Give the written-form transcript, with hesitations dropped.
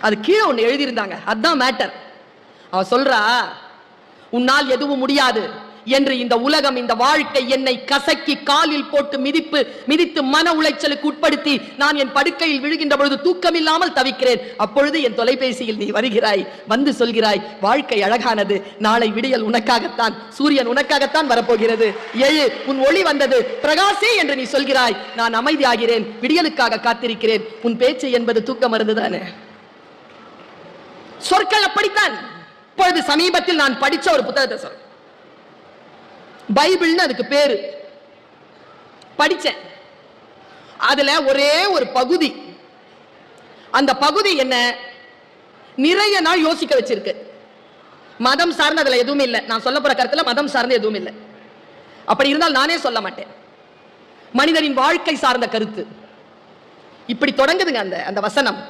அது கீழே ஒண்ணு எழுதியிருந்தாங்க, அதுதான் மேட்டர். அவ சொல்றா, உன்னால் எதுவும் முடியாது என்று இந்த உலகம், இந்த வாழ்க்கை என்னை கசக்கி காலில் போட்டு மிதித்து மன உளைச்சலுக்கு உட்படுத்தி நான் என் படுக்கையில் விழுகின்ற பொழுது தூக்கம் இல்லாமல் தவிக்கிறேன். அப்பொழுது என் தொலைபேசியில் நீ வருகிறாய், வந்து சொல்கிறாய், வாழ்க்கை அழகானது, நாளை விடியல் உனக்காகத்தான், சூரியன் உனக்காகத்தான் வரப்போகிறது, எழு, உன் ஒளி வந்தது, பிரகாசே என்று நீ சொல்கிறாய். நான் அமைதியாகிறேன், விடியலுக்காக காத்திருக்கிறேன். உன் பேச்சு என்பது தூக்க மருந்துதானே. சொற்கள் அப்படித்தான். இப்பொழுது சமீபத்தில் நான் படிச்ச ஒரு புத்தகத்தை சொல்றேன், பைபிள்னு அதுக்கு பேரு, படிச்சேன். அதுல ஒரே ஒரு பகுதி, அந்த பகுதி என்ன நிறைய நாள் யோசிக்க வச்சிருக்கு. மதம் சார்ந்த அதுல எதுவும் இல்லை, நான் சொல்ல போற கருத்துல மதம் சார்ந்த எதுவும் இல்லை. அப்படி இருந்தால் நானே சொல்ல மாட்டேன். மனிதனின் வாழ்க்கை சார்ந்த கருத்து இப்படி தொடங்குதுங்க அந்த வசனம்.